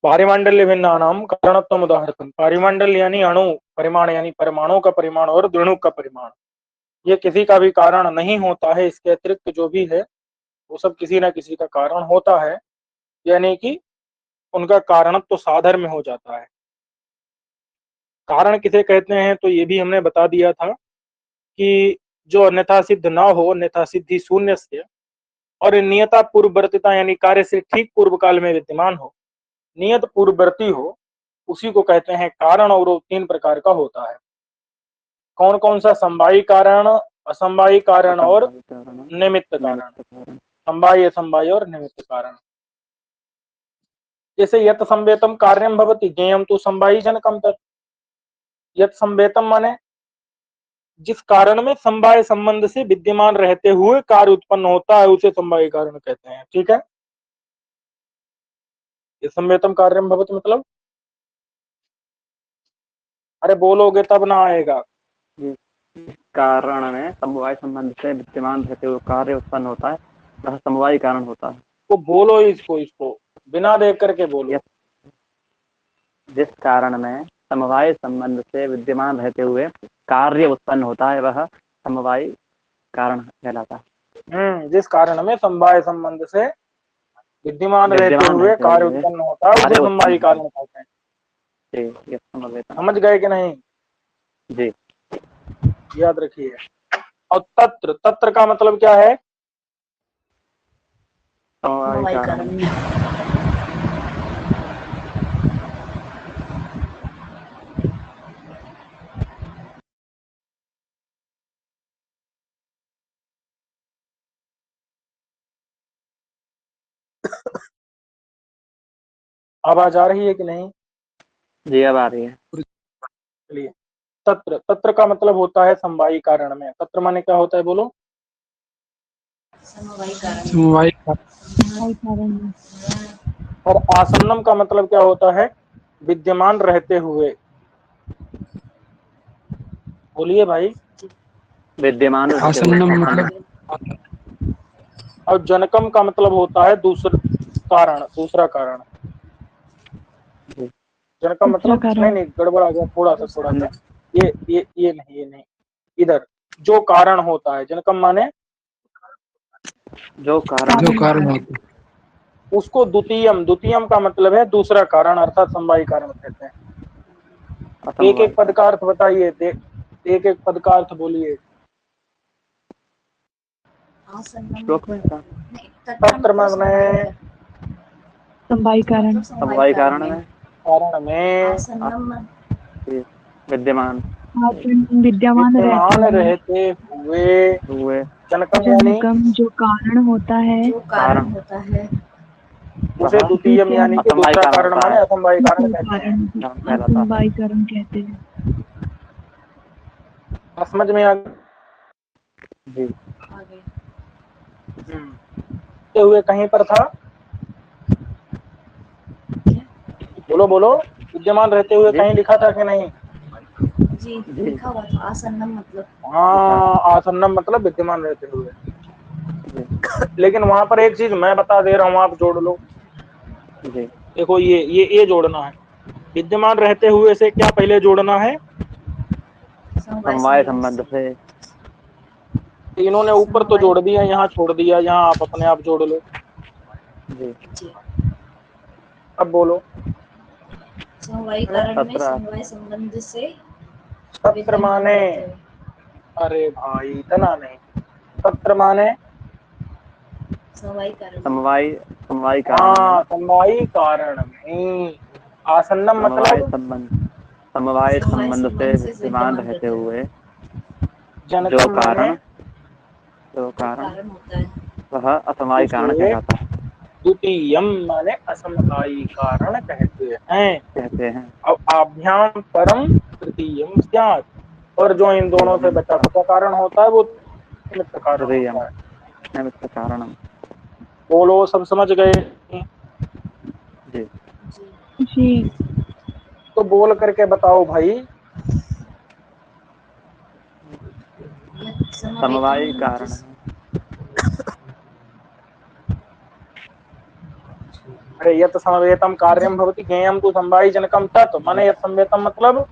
पारिमंडल्य भिन्नानाम कारणत्वम उदाहरणम। पारिमंडल यानी अणु, परिमाण यानी परमाणु का परिमाण और द्विणु का परिमाण, ये किसी का भी कारण नहीं होता है। इसके अतिरिक्त जो भी है वो सब किसी न किसी का कारण होता है, यानी कि उनका कारणत्व तो साधर में हो जाता है। कारण किसे कहते हैं तो ये भी हमने बता दिया था कि जो अन्यथा सिद्ध ना हो, अन्यथा सिद्धि शून्य से, और नियता पूर्ववर्तीता यानी कार्य से ठीक पूर्व काल में विद्यमान हो, नियत पूर्ववर्ती हो, उसी को कहते हैं कारण। और वो तीन प्रकार का होता है। कौन कौन सा? समवायी कारण, असमवायी कारण और निमित्त कारण। समवायी, असमवायी और निमित्त कारण। जैसे यत संवेतम कार्यम भवति ज्ञेयम तो समवायी जनकम तत्। यत संवेतम माने जिस कारण में समवाय संबंध से विद्यमान रहते हुए कार्य उत्पन्न होता है उसे समवायी कारण कहते हैं। ठीक है। ये संवेतम कार्यम भवति मतलब, अरे बोलोगे तब ना आएगा। कारण में समवाय संबंध से विद्यमान रहते हुए कार्य उत्पन्न होता है, वह समवायी कारण होता है। तो बोलो इसको बिना देख करके बोलो। जिस कारण में समवाय संबंध से विद्यमान रहते हुए कार्य उत्पन्न होता है वह समवायी कारण कहलाता है। जिस कारण में समवाय संबंध से विद्यमान रहते हुए कार्य उत्पन्न होता है उसे समवायी कारण कहते हैं। जी, समझ गए कि नहीं? जी, याद रखिए। और तत्र, तत्र का मतलब क्या है? समवायी कारण। आवाज आ रही है कि नहीं? जी, अब आ रही है। चलिए, तत्र, तत्र का मतलब होता है समवायी कारण में। तत्र माने क्या होता है बोलो? समवायी कारण। समवायी कारण। और आसन्नम का मतलब क्या होता है? विद्यमान रहते हुए। बोलिए भाई। विद्यमान आसन्नम मतलब, और जनकम का मतलब होता है दूसरा कारण, दूसरा कारण। जनकम मतलब नहीं, गड़बड़ आ गया थोड़ा सा। ये नहीं, इधर जो कारण होता है। जनकम माने जो कारण होता है उसको द्वितीयम, द्वितीयम का मतलब है दूसरा कारण, अर्थात समवायी कारण कहते हैं। एक एक पद का अर्थ बताइए, एक एक पद का अर्थ बोलिए। तत्र माने समवायी कारण। समवायी कारण में, कारण में विद्यमान विद्यमान रहते हुए जनकम जो कारण होता है, उसे द्वितीयम यानी कि दूसरा कारण माने असमवायी कारण कहते हैं। असमवायी कारण कहते हैं। समझ में आ जी। हुए कहीं पर था, बोलो बोलो। विद्यमान रहते हुए कहीं लिखा था कि नहीं? जी, लिखा हुआ था आसन्नम मतलब। हाँ, आसन्नम मतलब विद्यमान रहते हुए। लेकिन वहां पर एक चीज मैं बता दे रहा हूँ, आप जोड़ लो। देखो, ये जोड़ना है। विद्यमान रहते हुए से क्या पहले जोड़ना है? समवाय संबंध से। इन्होंने ऊपर तो जोड़ दिया, यहाँ छोड़ दिया, यहाँ आप अपने आप जोड़ लो। जी। अब बोलो। समवायी कारण में समवाय संबंध से तत्र माने, अरे भाई इतना नहीं। तत्र माने समवायी कारण। समवायी कारण। हाँ, समवायी कारण में। आसन्नम मतलब समवाय संबंध से विद्यमान रहते हुए जो कारण होता है वह असमवायी कारण कहलाता है। द्वितीयम माने असमवायी कारण कहते हैं। अब आभ्याम परम तृतीयम स्यात्, और जो इन दोनों से बचा खुचा कारण होता है वो निमित्त कारण होता है। निमित्त कारण। बोलो, सब समझ गए? जी जी। तो बोल करके बताओ भाई। समवायी कारण अरे यत् समवेतम कार्यम भवति ज्ञेयम तु समवायी जनकम तत्, माने यत् समवेतम मतलब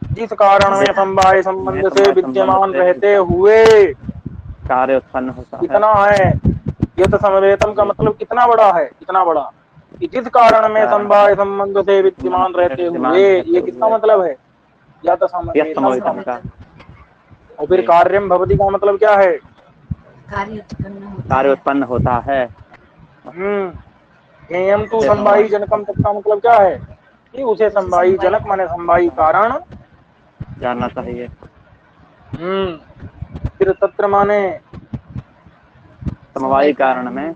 जिस कारण में समवाय संबंध से विद्यमान रहते हुए कार्य उत्पन्न होता है। कितना है यत् समवेतम का मतलब कितना बड़ा है, कितना बड़ा, जिस कारण में समवाय संबंध से विद्यमान रहते हुए, ये कितना मतलब है यत् समवेतम का। और फिर कार्यम भवति का मतलब क्या है, कार्य उत्पन्न होता है। ज्ञेयम तु समवायी जनकम तत् का मतलब क्या है कि उसे समवायी जनक माने समवायी कारण जानना चाहिए। फिर तत्र माने समवायी कारण में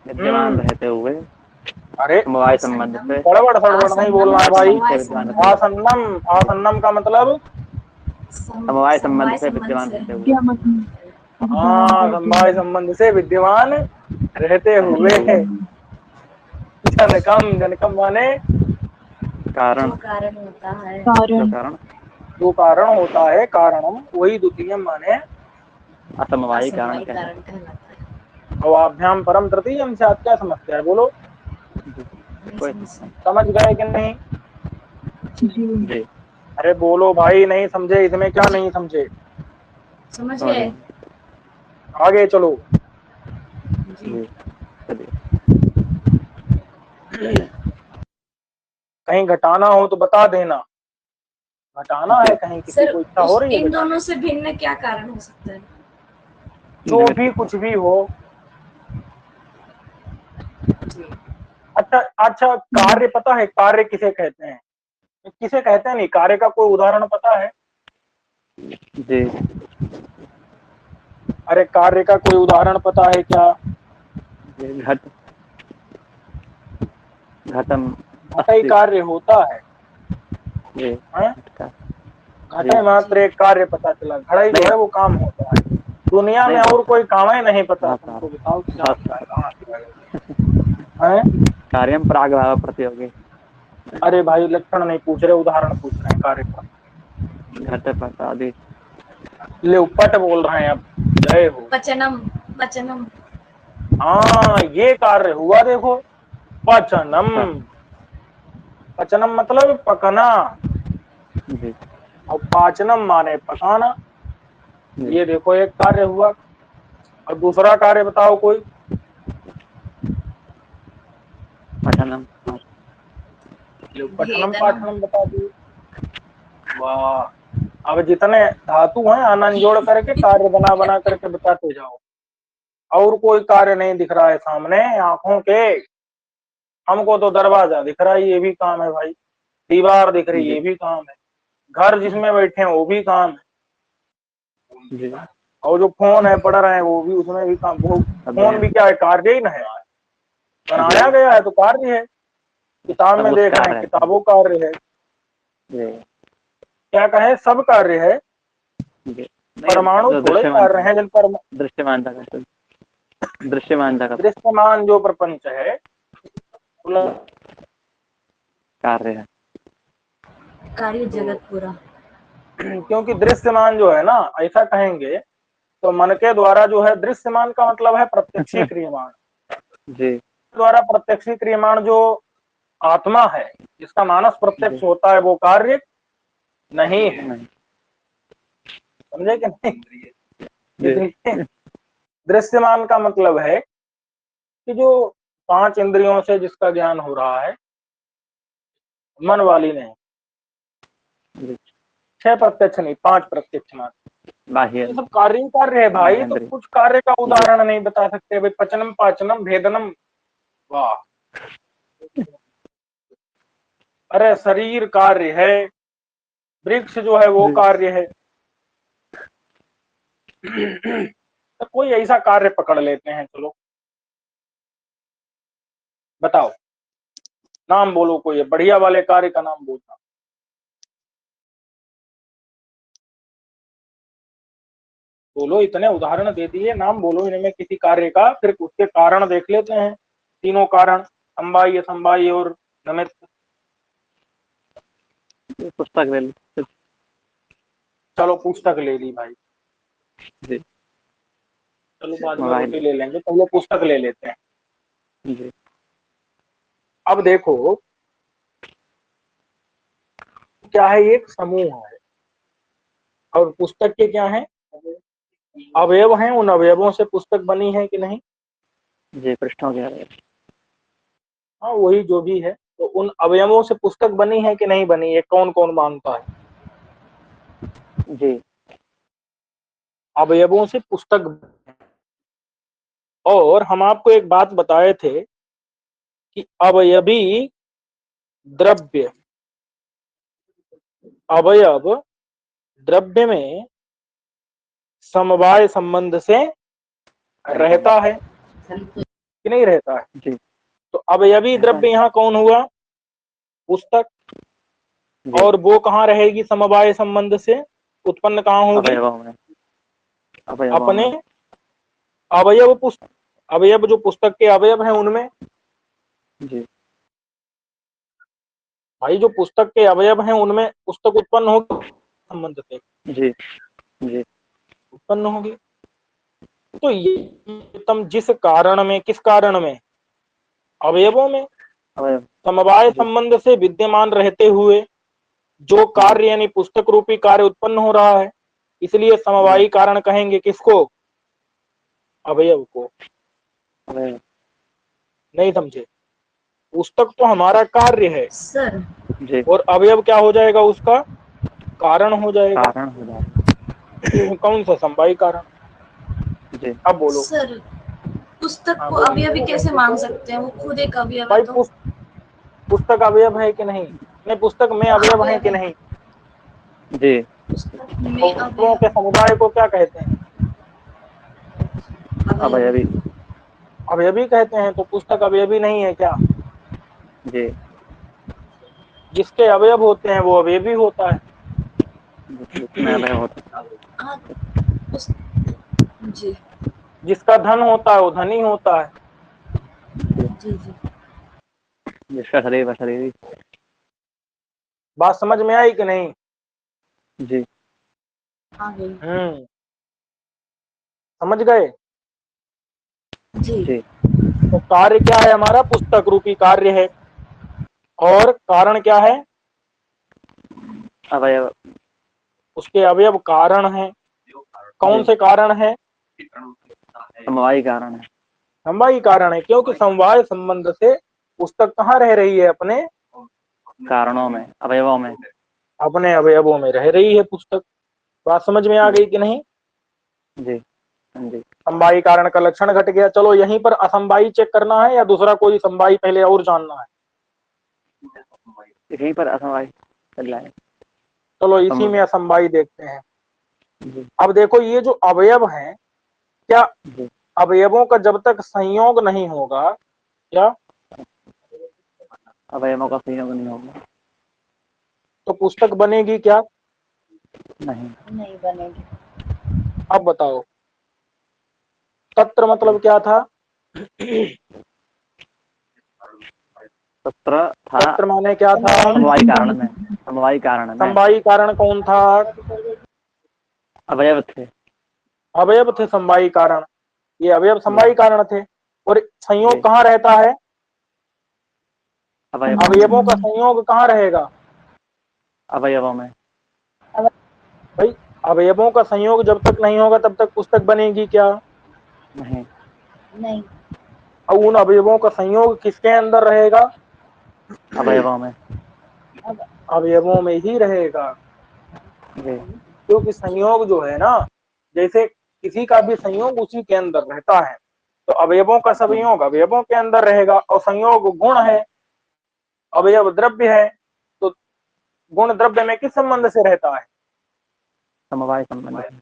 विद्यमान रहते हुए, अरे समवाय संबंध से गड़बड़ सड़बड़ नहीं बोलना है भाई। आसन्नम, आसन्नम का मतलब समवाय संबंध से विद्यमान रहते हुए। हाँ, समवाय संबंध से विद्यमान रहते हुए। जनकम, जनकम माने कारण, कारण होता है, कारण जो कारण होता है, कारणम वही द्वितीय माने असमवायी कारण कहलाता है। अवाभ्याम परम तृतीयम से क्या समझते हैं बोलो, समझ गए कि नहीं? जी अरे बोलो भाई, नहीं समझे, इसमें क्या नहीं समझे, समझ गए? आगे चलो। जी चलिए। कहीं घटाना हो तो बता देना, घटाना है कहीं, किसी को इच्छा हो रही है इन घटाना? दोनों से भिन्न क्या कारण हो सकता है? जो भी कुछ भी हो। अच्छा अच्छा, कार्य पता है, कार्य किसे कहते हैं? किसे कहते हैं नहीं, कार्य का कोई उदाहरण पता है? जी अरे कार्य का कोई उदाहरण पता है क्या? घट, घटम घट ही कार्य होता है, घटे मात्र एक कार्य पता चला, घड़ा ही जो है वो काम होता है। दुनिया में और कोई काम ही नहीं पता, तुमको बताओ क्या है? कार्यम प्राग भाव प्रतियोगी। अरे भाई लक्षण नहीं पूछ रहे, उदाहरण पूछ रहे हैं कार्य का। घट पट आदि ले उपट बोल रहे हैं अब, जय हो। पचनम, पचनम, हाँ ये कार्य हुआ देखो, पचनम, पचनम मतलब पकना, और पाचनम माने पकाना। ये देखो एक कार्य हुआ, और दूसरा कार्य बताओ कोई। पठनम, पठनम पाठनम बता दिए। वाह, अब जितने धातु हैं आनंद जोड़ करके कार्य बना बना करके बताते जाओ, और कोई कार्य नहीं दिख रहा है सामने आंखों के। हमको तो दरवाजा दिख रहा है, ये भी काम है भाई, दीवार दिख रही है, ये भी काम है, घर जिसमें बैठे हैं वो भी काम है, और जो फोन है पढ़ रहे हैं वो भी, उसमें भी काम। वो फोन भी क्या है, कार्य ही ना है, बनाया गया है तो कार्य है। किताब में देख रहे हैं, किताबों कार्य है, क्या कहे सब कार्य है। परमाणु थोड़े कार्य हैं जिन पर दृश्यमानता का, दृश्यमानता का दृश्यमान जो प्रपंच है कार्य है, कार्य जगत पूरा। क्योंकि दृश्यमान जो है ना, ऐसा कहेंगे तो मन के द्वारा जो है, दृश्यमान का मतलब है प्रत्यक्षी क्रियमाण। जी, द्वारा प्रत्यक्षी क्रियमाण जो आत्मा है, जिसका मानस प्रत्यक्ष होता है, वो कार्य नहीं है। समझे कि नहीं? दृश्यमान का मतलब है कि जो 5 इंद्रियों से जिसका ज्ञान हो रहा है, मन वाली नहीं, 6 प्रत्यक्ष नहीं, 5 प्रत्यक्ष मात्र, ये सब कार्य ही कार्य है भाई। तो कुछ कार्य का उदाहरण नहीं बता सकते भाई, पचनम पाचनम भेदनम, वाह। अरे शरीर कार्य है, वृक्ष जो है वो कार्य है। तो कोई ऐसा कार्य पकड़ लेते हैं, चलो बताओ, नाम बोलो, कोई बढ़िया वाले कार्य का नाम बोलना। बोलो, इतने उदाहरण दे दिए, नाम बोलो इनमें किसी कार्य का, फिर उसके कारण देख लेते हैं। तीनों कारण, समवायी असमवायी और निमित्त। पुस्तक ले ली, चलो पुस्तक ले ली भाई जी, चलो बाद में रोटी ले लेंगे, पहले पुस्तक ले लेते हैं जी। अब देखो क्या है, ये एक समूह है और पुस्तक के क्या है, अवयव हैं। उन अवयवों से पुस्तक बनी है कि नहीं? जी, पृष्ठों के अवयव। हाँ, वही जो भी है। तो उन अवयवों से पुस्तक बनी है कि नहीं बनी, ये कौन कौन मानता है? जी। अवयवों से पुस्तक। और हम आपको एक बात बताए थे कि अवयवी द्रव्य, अवयव द्रव्य में समवाय संबंध से रहता है कि नहीं रहता है? जी। तो अवयवी रहता द्रव्य है। यहाँ कौन हुआ? पुस्तक। जी। और वो कहाँ रहेगी समवाय संबंध से? उत्पन्न कहाँ होगी? अवयवों में। अवयवों अपने में। अवयव पुस्तक, अवयव जो पुस्तक के अवयव हैं उनमें। जी। भाई जो पुस्तक के अवयव हैं उनमें पुस्तक उत्पन्न होगी संबंध से, जी। जी। उत्पन्न होगी। तो ये तुम जिस कारण में, किस कारण में, अवयवों में अवयव। समवाय जी। संबंध से विद्यमान रहते हुए जो जी। कार्य यानी पुस्तक रूपी कार्य उत्पन्न हो रहा है, इसलिए जी। समवायी कारण कहेंगे किसको? अवयव को। अवयव। नहीं समझे? पुस्तक तो हमारा कार्य है सर जी। और अवयव क्या हो जाएगा? उसका कारण हो जाएगा। कारण हो जाए। कौन सा? समवायी कारण। जी। अब बोलो। सर पुस्तक हाँ को बोलो। अवयवी कैसे मान सकते हैं, वो खुद एक अवयव है भाई तो। पुस्तक अवयव है कि नहीं? नहीं, पुस्तक में हाँ अवयव है अवयव कि है, नहीं? जी। पुस्तक में अवयवों अवयव के समुदाय को क्या कहते हैं? अवयवी। अवयवी। अवयवी कहते हैं। तो पुस्तक अवयवी नहीं है क्या? जी। जिसके अवयव होते हैं वो अवयवी होता है। जिसमें अवयव होता हाँ पुस- जी जिसका धन होता है वो धनी होता है। है। जी जी। जिसका शरीर व शरीरी। बात समझ में आई कि नहीं? जी। आ गई। समझ गए? जी जी। तो कार्य क्या है हमारा? पुस्तक रूपी कार्य है। और कारण क्या है? अवयव। उसके अवयव कारण हैं। कौन जी। से कारण है? समवायी कारण है। समवायी कारण है, क्योंकि समवाय संबंध से पुस्तक कहाँ रह रही है? अपने कारणों में, अवयवों में। अपने अवयवों में रह रही है पुस्तक। बात समझ में आ जी। गई कि नहीं? जी। जी। समवायी कारण का लक्षण घट गया। चलो यहीं पर असमवायी चेक करना है या दूसरा कोई समवायी पहले और जानना है? यहीं पर असमवाय चल रहा है। चलो इसी सम। में असमवायी देखते हैं। जी। अब देखो ये जो अवयव हैं, क्या जी। अवयवों का जब तक संयोग नहीं होगा, क्या अवयवों का संयोग नहीं होगा। तो पुस्तक बनेगी क्या? नहीं। नहीं बनेगी। अब बताओ तत्र मतलब क्या था? सत्र था। तत्र माने क्या था? समवायी कारण में। समवायी कारण में समवायी कारण कौन था? अवयव थे। अवयव थे समवायी कारण। ये अवयव जी। समवायी कारण थे। और संयोग जी। कहाँ रहता है? अवयवों में। अवयवों का संयोग कहाँ रहेगा? अवयवों में। भाई अवयवों का संयोग जब तक नहीं होगा तब तक पुस्तक बनेगी क्या? नहीं। नहीं। और उन अवयवों का संयोग किसके अंदर रहेगा? अवयवों में। अवयवों में ही रहेगा। जी। क्योंकि संयोग जो है ना, जैसे किसी का भी संयोग उसी के अंदर रहता है, तो अवयवों का संयोग अवयवों के अंदर रहेगा। और संयोग गुण है, अवयव द्रव्य है, तो गुण द्रव्य में किस संबंध से रहता है? समवाय संबंध।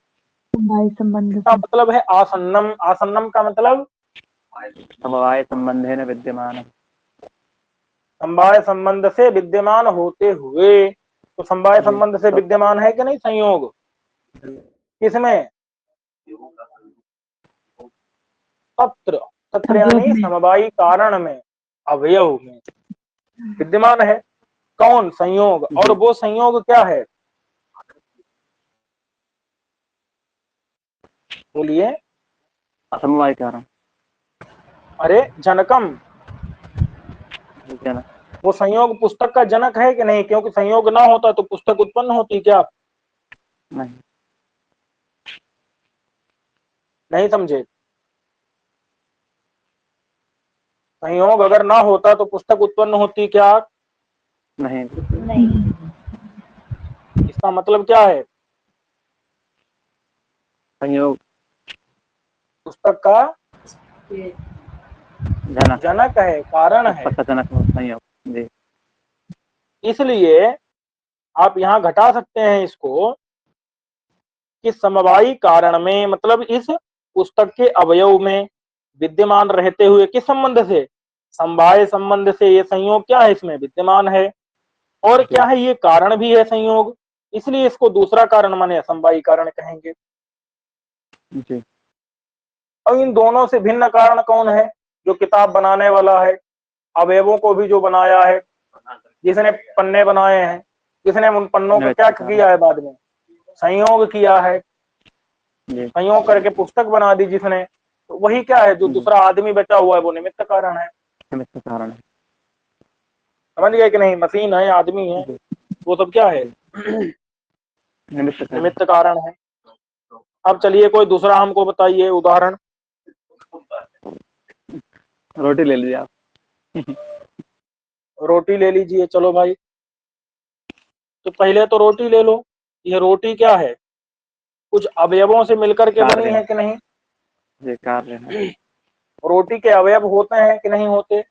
समवाय संबंध इसका से। मतलब है आसन्नम। आसन्नम का मतलब समवाय संबंधेन विद्यमान। समवाय संबंध से विद्यमान होते हुए। तो समवाय जी। संबंध से विद्यमान है कि नहीं संयोग? किसमें? तत्र। तत्र अवयव यानी में। समवायी कारण में, अवयव में विद्यमान है। कौन? संयोग। और जी। वो संयोग क्या है? बोलिए। असमवाय कारण। अरे जनकम। जनक। वो संयोग पुस्तक का जनक है कि नहीं? क्योंकि संयोग ना होता तो पुस्तक उत्पन्न होती क्या? नहीं। नहीं समझे? संयोग अगर ना होता तो पुस्तक उत्पन्न होती क्या? नहीं। नहीं। इसका मतलब क्या है? संयोग पुस्तक का जनक, जनक है, कारण है। पुस्तक का जनक संयोग। जी। इसलिए आप यहाँ घटा सकते हैं इसको कि समवायी कारण में, मतलब इस पुस्तक के अवयव में विद्यमान रहते हुए किस संबंध से? समवाय संबंध से ये संयोग क्या है? इसमें विद्यमान है। और क्या है? ये कारण भी है संयोग, इसलिए इसको दूसरा कारण माने असमवायी कारण कहेंगे। जी। और इन दोनों से भिन्न कारण कौन है? जो किताब बनाने वाला है, अवयवों को भी जो बनाया है, जिसने पन्ने बनाए हैं, जिसने उन पन्नों का क्या किया है? बाद में संयोग किया है, संयोग करके पुस्तक बना दी जिसने, तो वही क्या है? जो दूसरा आदमी बचा हुआ है वो निमित्त कारण है। निमित्त कारण है। समझ गए कि नहीं? मशीन है, आदमी है, वो सब क्या है? निमित्त कारण है। अब चलिए कोई दूसरा हमको बताइए उदाहरण। रोटी ले लीजिए आप। रोटी ले लीजिए, चलो भाई। तो पहले तो रोटी ले लो। ये रोटी क्या है? कुछ अवयवों से मिलकर के बनी है कि नहीं? ये कार्य है। रोटी के अवयव होते हैं कि नहीं होते?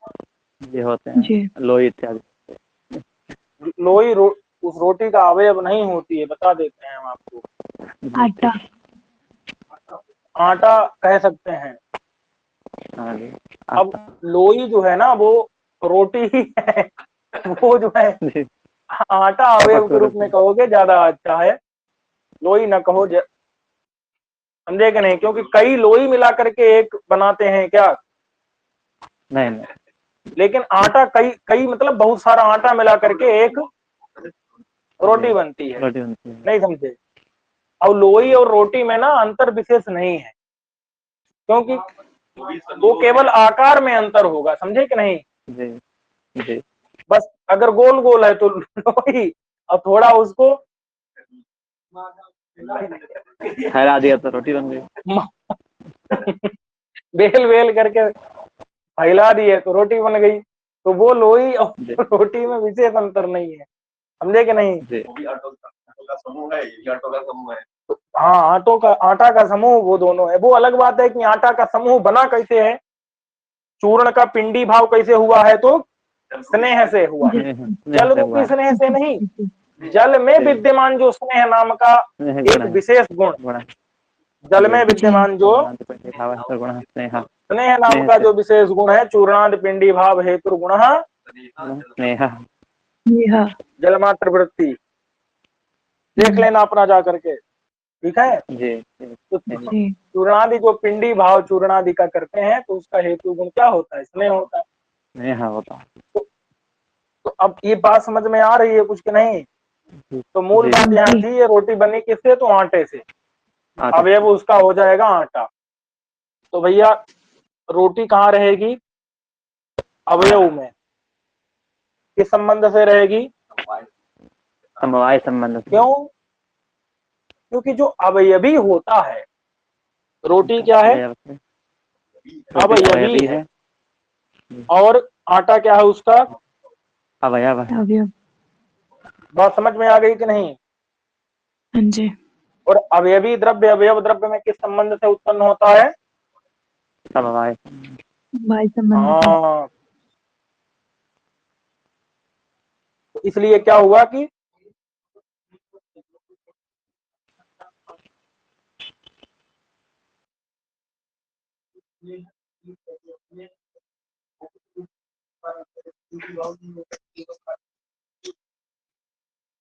ये होते हैं लोई इत्यादि। लोई उस रोटी का अवयव नहीं होती है, बता देते हैं हम आपको। आटा। आटा कह सकते हैं। अब लोई जो है ना वो रोटी ही है। वो जो है आटा अवयव के रूप में कहोगे ज्यादा अच्छा है, लोई न कहो। समझे कि नहीं? क्योंकि कई लोई मिला करके एक बनाते हैं क्या? नहीं। लेकिन आटा कई कई मतलब बहुत सारा आटा मिला करके एक रोटी बनती है। नहीं समझे? अब लोई और रोटी में ना अंतर विशेष नहीं है, क्योंकि वो केवल आकार में अंतर होगा। समझे कि नहीं? जी। जी। बस अगर गोल गोल है तो लोई, और थोड़ा उसको फैला दिया तो रोटी बन गई। बेल बेल करके फैला दिए तो रोटी बन गई। तो वो लोई और रोटी में विशेष अंतर नहीं है। समझे कि नहीं? हाँ, आटा का समूह वो दोनों है। वो अलग बात है कि आटा का समूह बना कैसे है, चूर्ण का पिंडी भाव कैसे हुआ है? तो स्नेह से हुआ। जल रूपी स्नेह से नहीं, जल में विद्यमान जो स्नेह नाम का एक विशेष गुण, जल में विद्यमान जो स्नेह नाम का जो विशेष गुण है, चूर्णाद पिंडी भाव हेतु गुण जलमात्र वृत्ति। देख लेना अपना जा करके, ठीक है? तो चूर्णादि जो पिंडी भाव चूर्णादि का करते हैं तो उसका हेतु गुण क्या होता है? स्नेह होता है। तो अब ये बात समझ में आ रही है कुछ कि नहीं? तो मूल बात यहाँ थी, ये रोटी बनी किससे? तो आटे से। अवयव उसका हो जाएगा आटा। तो भैया रोटी कहाँ रहेगी? अवयव में। किस संबंध से रहेगी? समवाय संबंध। क्यों? क्योंकि जो अवयवी होता है, रोटी क्या है? अवयवी है। और आटा क्या है उसका? अवयव। बात समझ में आ गई कि नहीं? हाँ जी। और अवयवी द्रव्य अवयव द्रव्य में किस संबंध से उत्पन्न होता है? समवाय संबंध। हाँ, तो इसलिए क्या हुआ कि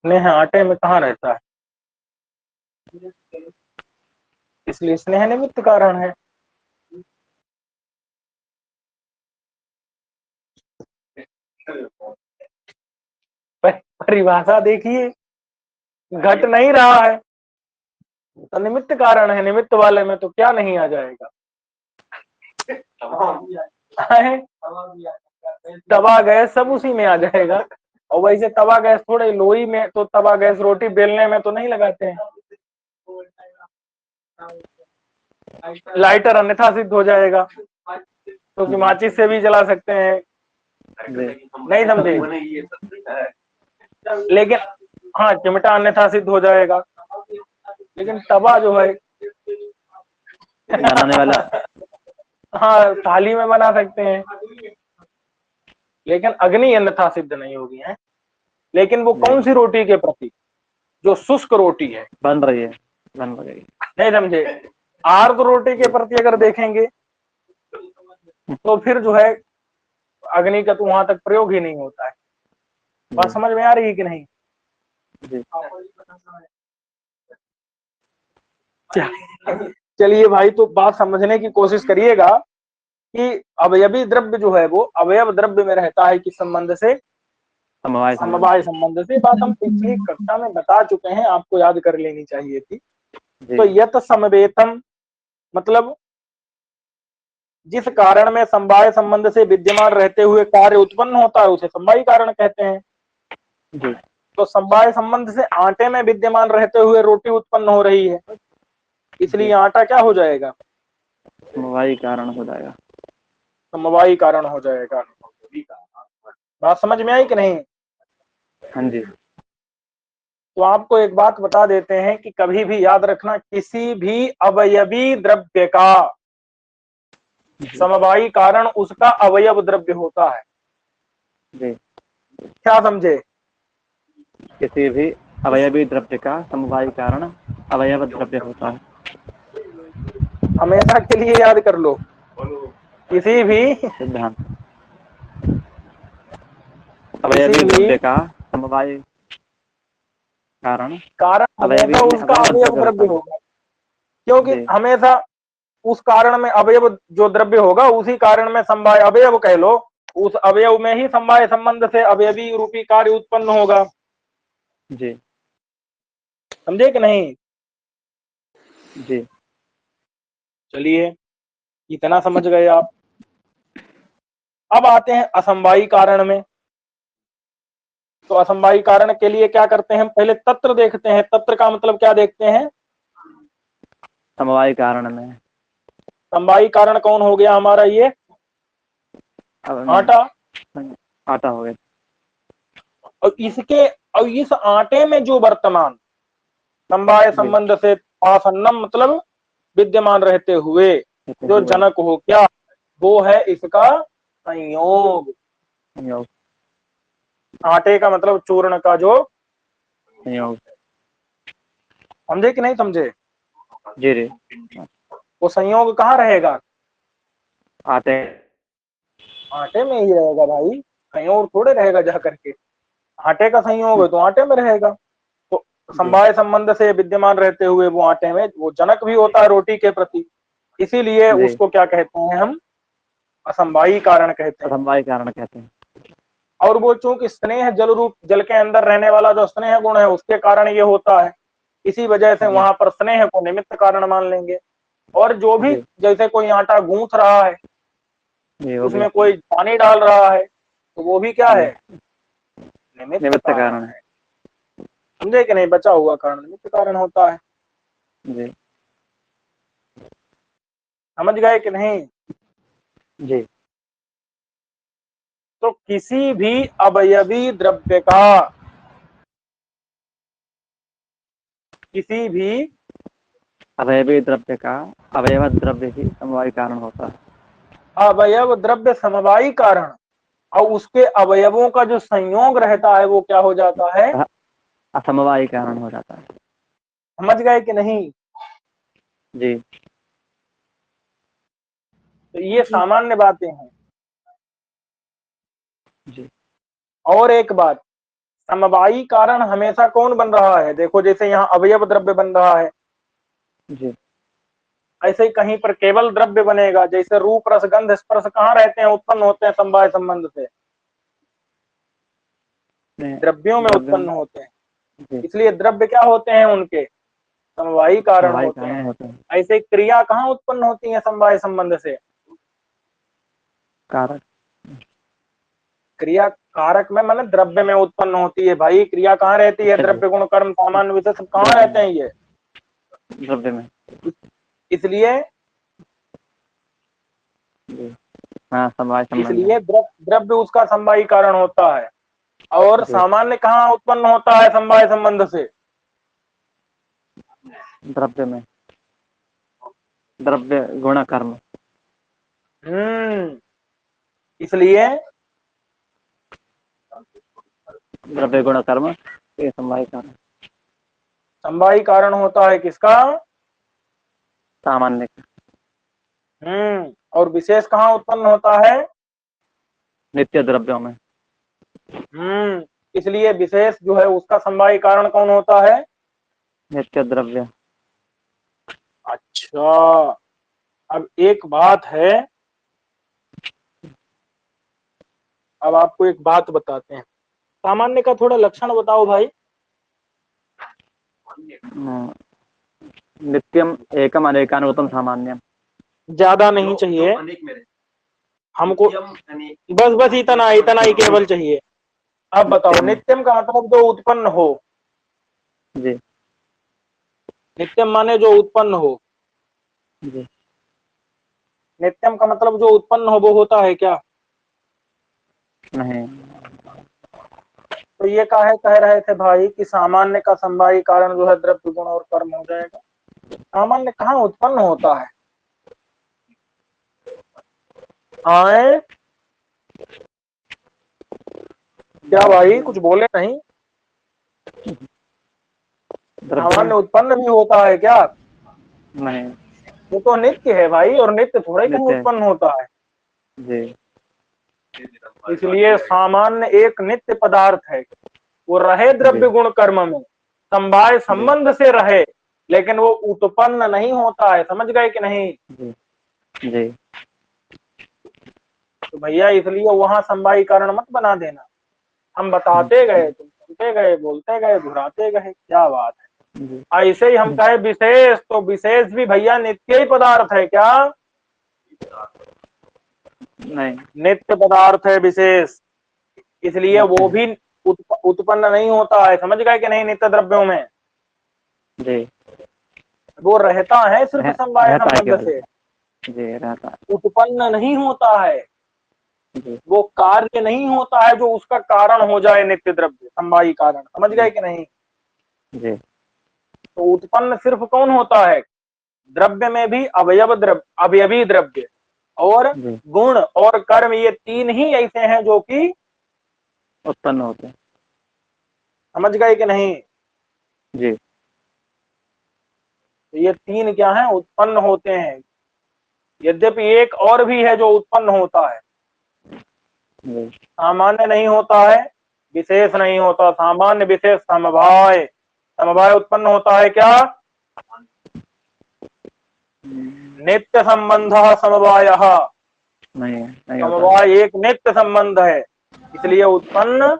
स्नेह आटे में कहाँ रहता है? इसलिए स्नेह निमित्त कारण है। परिभाषा देखिए, घट नहीं रहा है तो निमित्त कारण है। निमित्त वाले में तो क्या नहीं आ जाएगा? तवा गैस सब उसी में आ जाएगा। और वैसे तवा गैस थोड़े लोई में, तो तवा गैस रोटी बेलने में तो नहीं लगाते हैं। लाइटर अन्यथा सिद्ध हो जाएगा, क्योंकि माचिस से भी जला सकते हैं। नहीं समझे? लेकिन हाँ, चिमटा अन्यथा सिद्ध हो जाएगा, लेकिन तवा जो है बनाने वाला हाँ, थाली में बना सकते हैं, लेकिन अग्नि अन्यथा सिद्ध नहीं होगी है। लेकिन वो कौन सी रोटी के प्रति? जो शुष्क रोटी है, बन रही है, बन रही है। नहीं समझे? आर्द्र रोटी के प्रति अगर देखेंगे तो फिर जो है अग्नि का तो वहां तक प्रयोग ही नहीं होता है। बात समझ में आ रही है कि नहीं? जी। चलिए भाई, तो बात समझने की कोशिश करिएगा कि अवयवी द्रव्य जो है वो अवयव द्रव्य में रहता है किस संबंध से? समवाय संबंध से। बात हम पिछली कक्षा में बता चुके हैं, आपको याद कर लेनी चाहिए थी। तो यत समवेतम मतलब जिस कारण में समवाय संबंध से विद्यमान रहते हुए कार्य उत्पन्न होता है उसे समवायी कारण कहते हैं। जी। तो समवाय संबंध से आटे में विद्यमान रहते हुए रोटी उत्पन्न हो रही है, इसलिए आटा क्या हो जाएगा? समवायी कारण हो जाएगा। समवायी कारण हो जाएगा। बात समझ में आई कि नहीं? हाँ जी। तो आपको एक बात बता देते हैं कि कभी भी याद रखना, किसी भी अवयवी द्रव्य का समवायी कारण उसका अवयव द्रव्य होता है। जी। क्या समझे? किसी भी अवयवी द्रव्य का समवायी कारण अवयव द्रव्य होता है। हमेशा के लिए याद कर लो, किसी भी सिद्धांत अवयवी द्रव्य का समवायी कारण हमेशा उसका अवयव द्रव्य होगा, क्योंकि जी। हमेशा उस कारण में अवयव जो द्रव्य होगा उसी कारण में समवाय अवयव कह लो, उस अवयव में ही समवाय संबंध से अवयवी रूपी कार्य उत्पन्न होगा। जी। समझे कि नहीं? जी। चलिए, इतना समझ गए आप। अब आते हैं असमवायी कारण में। तो असमवायी कारण के लिए क्या करते हैं? हम पहले तत्र देखते हैं। तत्र का मतलब क्या देखते हैं? समवायी कारण में समवायी कारण कौन हो गया हमारा? ये आटा। आटा हो गया। और इस आटे में जो वर्तमान समवाय संबंध से आसन्नम मतलब विद्यमान रहते हुए जो जनक हो क्या, वो है इसका संयोग। आटे का मतलब चूर्ण का जो संयोग। समझे कि नहीं समझे? जी रे। वो संयोग कहाँ रहेगा? आटे आटे में ही रहेगा भाई, कहीं और थोड़े रहेगा जा करके। आटे का संयोग है तो आटे में रहेगा। तो समवाय संबंध से विद्यमान रहते हुए वो आटे में वो जनक भी होता है रोटी के प्रति, इसीलिए उसको क्या कहते हैं हम? असमवायी कारण कहते हैं। असमवायी कारण कहते हैं। और वो चूंकि स्नेह जल रूप जल के अंदर रहने वाला जो स्नेह गुण है उसके कारण ये होता है, इसी वजह से वहां पर स्नेह को निमित्त कारण मान लेंगे। और जो भी जैसे कोई आटा गूंथ रहा है उसमें कोई पानी डाल रहा है तो वो भी क्या है? निमित्त कारण है। समझे कि नहीं? बचा हुआ कारण निमित्त कारण होता है। जी। समझ गए कि नहीं? जी। तो किसी भी अवयवी द्रव्य का, किसी भी अवयवी द्रव्य का अवयव द्रव्य ही समवायी कारण होता है। अवयव द्रव्य समवायी कारण, और उसके अवयवों का जो संयोग रहता है वो क्या हो जाता है? असमवायी कारण हो जाता है। समझ गए कि नहीं? जी। तो ये सामान्य बातें हैं। जी। और एक बात, समवायी कारण हमेशा कौन बन रहा है? देखो जैसे यहाँ अवयव द्रव्य बन रहा है, जी। ऐसे ही कहीं पर केवल द्रव्य बनेगा। जैसे रूप रस गंध स्पर्श कहाँ रहते हैं? उत्पन्न होते हैं समवाय संबंध से, द्रव्यों में उत्पन्न होते हैं, इसलिए द्रव्य क्या होते हैं? उनके समवायी कारण होते हैं। ऐसे क्रिया कहाँ उत्पन्न होती है समवाय संबंध से? कारक। क्रिया कारक में माने द्रव्य में उत्पन्न होती है भाई। क्रिया कहाँ रहती है? द्रव्य गुण कर्म सामान्य विशेष सब कहाँ रहते हैं ये? द्रव्य में। इसलिए हाँ, समवाय संबंध है। इसलिए द्रव्य उसका समवायी कारण होता है। और जी। सामान्य कहाँ उत्पन्न होता है समवाय संबंध से? द्रव्य में, द्रव्य गुण कर्म। इसलिए द्रव्य गुण कर्म ये समवाय कारण। समवायी कारण होता है किसका? सामान्य का। और विशेष कहाँ उत्पन्न होता है? नित्य द्रव्यों में। इसलिए विशेष जो है उसका समवायी कारण कौन होता है? नित्य द्रव्य। अच्छा, अब एक बात है, अब आपको एक बात बताते हैं। सामान्य का थोड़ा लक्षण बताओ भाई। नित्यम एकम अनेकानुगतम सामान्यम। ज्यादा नहीं चाहिए हमको, बस इतना इतना ही केवल चाहिए। अब बताओ, नित्यम का मतलब जो उत्पन्न हो। जी। नित्यम माने जो उत्पन्न हो। जी। नित्यम का मतलब जो उत्पन्न हो वो होता है क्या? नहीं। तो ये कह रहे थे भाई कि सामान्य का समवायी कारण जो है द्रव्य गुण और कर्म हो जाएगा। सामान्य कहाँ उत्पन्न होता है? आए क्या भाई, कुछ बोले नहीं? सामान्य उत्पन्न भी होता है क्या? नहीं। वो तो नित्य है भाई, और नित्य थोड़ा ही कहीं उत्पन्न होता है। जी। इसलिए सामान्य एक नित्य पदार्थ है। वो रहे द्रव्य गुण कर्म में, समवाय संबंध से रहे, लेकिन वो उत्पन्न नहीं होता है। समझ गए कि नहीं? जी। जी। तो भैया इसलिए वहां समवायी कारण मत बना देना। हम बताते गए, तुम सुनते गए, बोलते गए, घुराते गए। क्या बात है। ऐसे ही हम कहे विशेष, तो विशेष भी भैया नित्य ही पदार्थ है क्या? नहीं। नित्य पदार्थ है विशेष, इसलिए वो भी उत्पन्न नहीं होता है। समझ गए कि नहीं? नित्य द्रव्यों में जी। वो रहता है सिर्फ समवाय संबंध से। जी, रहता है। उत्पन्न नहीं होता है। जी। वो कार्य नहीं होता है जो उसका कारण हो जाए नित्य द्रव्य समवायी कारण। समझ गए कि नहीं? जी। तो उत्पन्न सिर्फ कौन होता है? द्रव्य में भी अवयवी द्रव्य और गुण और कर्म, ये तीन ही ऐसे हैं जो कि उत्पन्न होते हैं। समझ गए कि नहीं? जी। तो ये तीन क्या हैं? उत्पन्न होते हैं। यद्यपि एक और भी है जो उत्पन्न होता है, सामान्य नहीं होता है, विशेष नहीं होता। सामान्य विशेष समवाय, समवाय उत्पन्न होता है क्या? नित्य संबंध समवाय। समवाय एक नित्य संबंध है, इसलिए उत्पन्न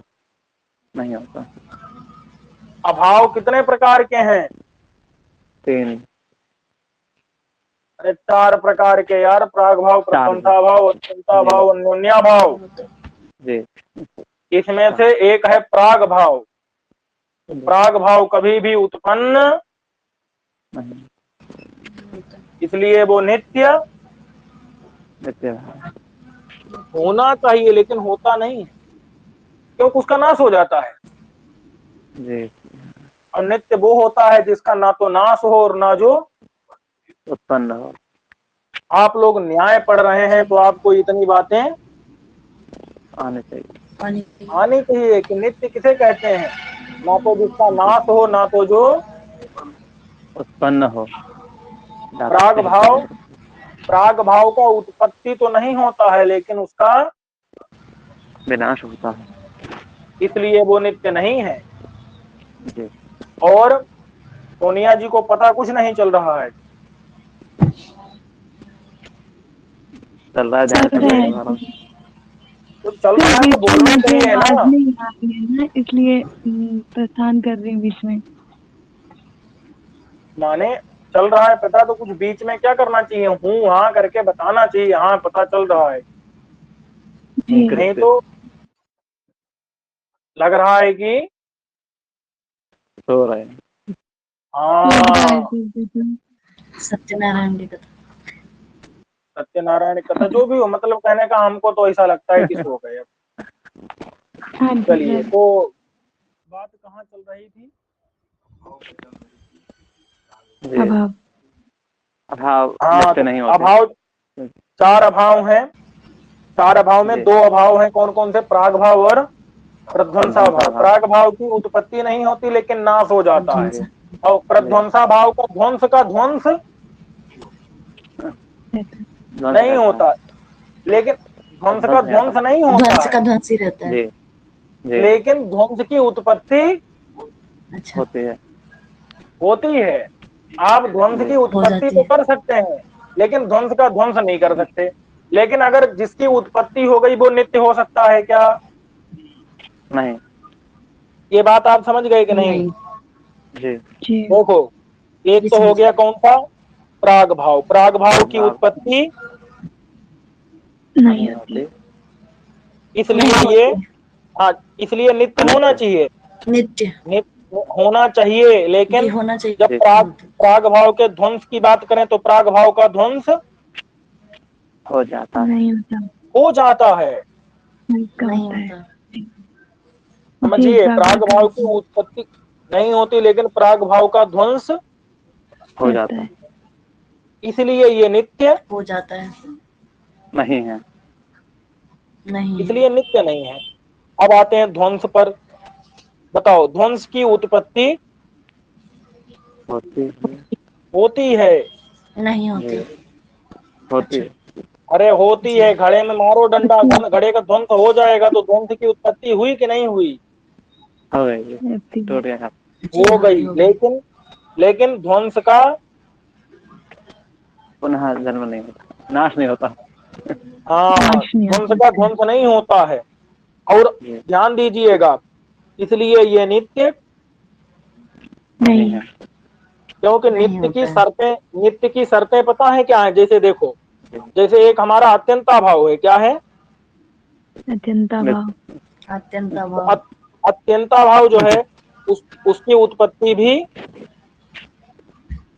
नहीं होता। अभाव कितने प्रकार के हैं? 3। अरे 4 प्रकार के यार। प्राग भाव, प्रथमता भाव, अत्यंता भाव, अन्योन्या भाव। जी। इसमें से एक है प्राग भाव। प्राग भाव कभी भी उत्पन्न नहीं, इसलिए वो नित्य होना चाहिए, लेकिन होता नहीं है क्योंकि उसका नाश हो जाता है। जी। और नित्य वो होता है जिसका ना तो नाश हो और ना जो उत्पन्न हो। आप लोग न्याय पढ़ रहे हैं तो आपको इतनी बातें आने चाहिए। आनी चाहिए कि नित्य किसे कहते हैं? ना तो जिसका नाश हो, ना तो जो उत्पन्न हो। प्राग भाव का उत्पत्ति तो नहीं होता है, लेकिन उसका विनाश होता है, इसलिए वो नित्य नहीं है। जी। और सोनिया जी को पता कुछ नहीं चल रहा है। चल रहा है, ध्यान चल रहा है। तो चल रहा है तो बोलना चाहिए ना। आवाज नहीं आ रही है ना, इसलिए प्रस्थान कर रही हूँ बीच में। माने चल रहा है पता, तो कुछ बीच में क्या करना चाहिए? हूँ हाँ करके बताना चाहिए, हाँ पता चल रहा है। नहीं तो लग रहा है कि सो रहे हैं। हाँ, सत्यनारायण की कथा। सत्यनारायण कथा जो भी हो, मतलब कहने का हमको तो ऐसा लगता है कि सो गए अब। हाँ जी चलिए, सर। तो बात कहाँ चल रही थी? जी, अभाव। अभाव हाँ, नित्य तो नहीं होते। अभाव, 4 अभाव हैं। 4 अभाव में जी। 2 अभाव हैं, कौन कौन से? प्राग भाव और प्रध्वंसा भाव। प्रध्वंसा भाव। प्राग भाव की उत्पत्ति नहीं होती लेकिन नाश हो जाता है, जी। और प्रध्वंसा भाव का ध्वंस ध्वंस नहीं रहता है। होता, लेकिन ध्वंस का ध्वंस नहीं ध्वंस होता। नहीं होता ध्वंस का है, ध्वंस ही रहता है। जी जी लेकिन ध्वंस की उत्पत्ति अच्छा, होती है। होती है। आप ध्वंस जी की हो उत्पत्ति जाती तो है। कर सकते हैं, लेकिन ध्वंस का ध्वंस नहीं कर सकते। लेकिन अगर जिसकी उत्पत्ति हो गई वो नित्य हो सकता है क्या? नहीं। ये बात आप समझ गए कि नहीं? नहीं। जी। जी देखो, एक जी तो हो समझ गया गए। कौन सा? प्राग भाव। प्राग भाव की भाव उत्पत्ति नहीं नहीं होती। होती। इसलिए नहीं ये, होती। हाँ, इसलिए नित्य होना नित्य। चाहिए, नित्य नित्य होना चाहिए। जी लेकिन होना चाहिए। जब जी प्राग भाव के ध्वंस की बात करें तो प्राग भाव का ध्वंस हो जाता है। नहीं होता। हो जाता है। हल्का नहीं होता है। होता। जी समझिए, प्राग एकाग्रता भाव की उत्पत्ति नहीं होती लेकिन प्राग भाव का ध्वंस, हो होता जाता है। इसलिए ये नित्य, हो जाता है। नहीं है। नहीं है। इसलिए नित्य नहीं है। अब आते हैं ध्वंस पर। बताओ, ध्वंस की उत्पत्ति होती है। होती है? नहीं जी होती। होती अच्छा। है। अरे होती जी है, घड़े में मारो डंडा, घड़े का ध्वंस हो जाएगा, तो ध्वंस की उत्पत्ति हुई कि नहीं हुई? हो गई जी। होती है। टूट गया। जी हो हाँ गई। हो गई। लेकिन लेकिन ध्वंस का, पुनः जन्म नहीं होता, नाश नहीं होता। हाँ, नाश नहीं ध्वंस होता का है। ध्वंस नहीं होता है। और जी ध्यान दीजिएगा, इसलिए ये नित्य, नहीं नहीं। है। क्योंकि नहीं होता है। नित्य की शर्तें पता है क्या है? जैसे देखो, जी। जैसे एक हमारा अत्यंता भाव है, क्या है? अत्यंता भाव। नित्य अत्यंत तो अभाव। अत्यंता भाव जो है, उसकी उत्पत्ति भी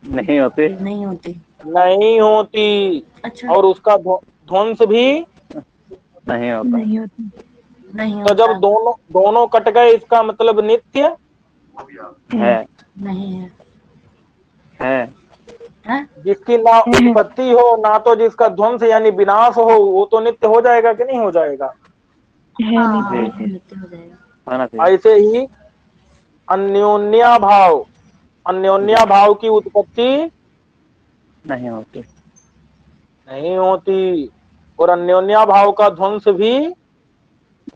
नहीं होती। नहीं होती। नहीं होती, अच्छा। और उसका ध्वंस भी। नहीं होता। नहीं होता। नहीं तो जब होता। दोनों दोनों कट गए, इसका मतलब नित्य है। है। नहीं है। है। हैं? जिसकी ना है। उत्पत्ति हो ना तो जिसका ध्वंस यानी विनाश हो, वो तो नित्य हो जाएगा कि नहीं हो जाएगा? है हाँ जी वो नित्य तो है। नित्य हो जाएगा। होना चाहिए। ऐसे ही अन्योन्या भाव, जी अन्योन्या भाव की उत्पत्ति नहीं होती। नहीं होती, और अन्योन्या भाव का ध्वंस भी,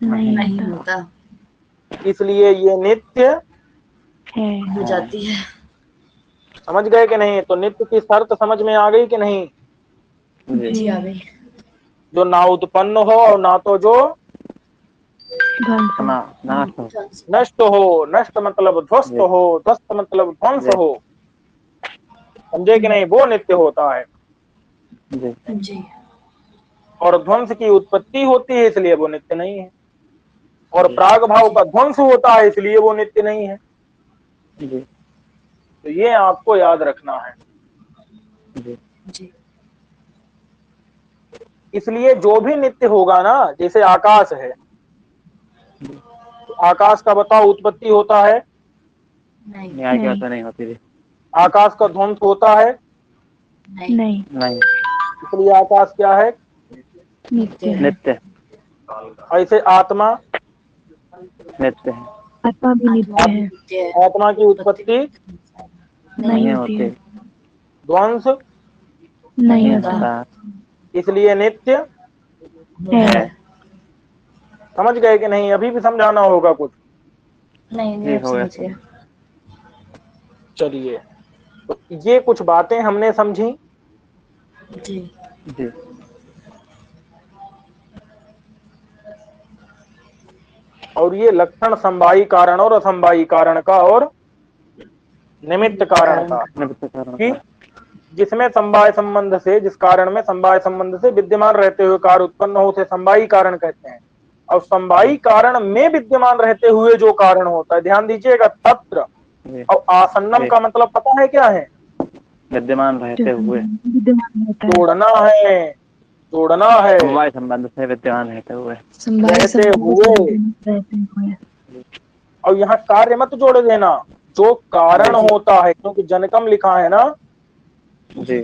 नहीं नहीं होता। होता। इसलिए ये नित्य। है। हो है। जाती है। समझ गए कि नहीं? तो नित्य की शर्त समझ में आ गई कि नहीं? जी। जी आ जी। गई। जो ना उत्पन्न हो और ना तो जो ध्वंस हो। अपना नाश हो। नष्ट हो। नष्ट मतलब ध्वस्त जी हो, ध्वस्त मतलब ध्वंस जी हो। समझे कि नहीं? वो नित्य होता है। जी जी। और ध्वंस की उत्पत्ति होती है, इसलिए वो नित्य नहीं है। और जी प्राग भाव जी। का ध्वंस होता है, इसलिए वो नित्य नहीं है। जी तो ये आपको याद रखना है। जी जी। इसलिए जो भी नित्य होगा ना, जैसे आकाश है, तो आकाश का बताओ उत्पत्ति होता है, नहीं। न्याय की नहीं। वजह नहीं होती थी। आकाश का ध्वंस होता है, नहीं। नहीं। नहीं। इसलिए आकाश क्या है? नित्य नित्य है। है। नित्य। ऐसे आत्मा, नित्य है। आत्मा भी आत्मा नित्य भी है। नित्य है। आत्मा की उत्पत्ति, नहीं नहीं नहीं होती। होती होती। है। ध्वंस, नहीं नहीं नहीं होता। होता। होता। इसलिए नित्य। है। है। है। समझ गए कि नहीं? अभी भी समझाना होगा कुछ? नहीं नहीं जी अब हो गया समझ गया। समझ। चलिए, तो ये कुछ बातें हमने समझी। जी। जी और ये लक्षण समवायी कारण और असमवायी कारण का और निमित्त निमित्त कारण कारण का, का। निमित्त कारण कि का। जिसमें समवाय संबंध से, जिस कारण में समवाय संबंध से विद्यमान रहते हुए कार्य उत्पन्न हो, उसे समवायी कारण कहते हैं। और समवायी कारण में विद्यमान रहते हुए जो कारण होता है, ध्यान दीजिएगा, तत्र। जी, और आसन्नम जी। का मतलब पता है क्या है? विद्यमान रहते हुए, विद्यमान होता है। जोड़ना है, जोड़ना है, समवाय संबंध से विद्यमान रहते हुए। समवाय रहते संबंध हुए। रहते हुए। और यहाँ कार्य मत जोड़ देना, जो कारण जी, होता है, क्योंकि जनकम लिखा है ना, जी,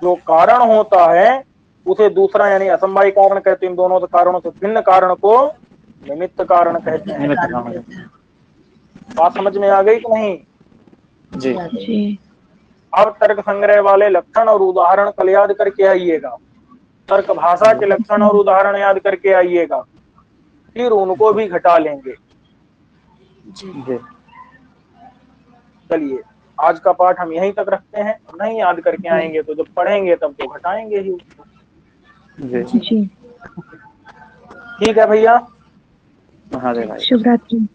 जो कारण होता है उसे दूसरा यानी असमवाय कारण कहते हैं। इन दोनों कारणों से भिन्न कारण को निमित्त कारण कहते हैं। निमित्त कारण कारण। कहते हैं। बात समझ में आ गई कि नहीं? जी, आ गई। जी। अब तर्क संग्रह वाले लक्षण और उदाहरण कल याद करके आइएगा, तर्क भाषा के लक्षण और उदाहरण याद करके आइएगा, फिर उनको भी घटा लेंगे। जी, चलिए, आज का पाठ हम यहीं तक रखते हैं। नहीं याद करके जी। आएंगे तो जब पढ़ेंगे तब तो घटाएंगे ही उसको। जी। जी। ठीक है भैया। महादेव भाई। शुभ रात्रि।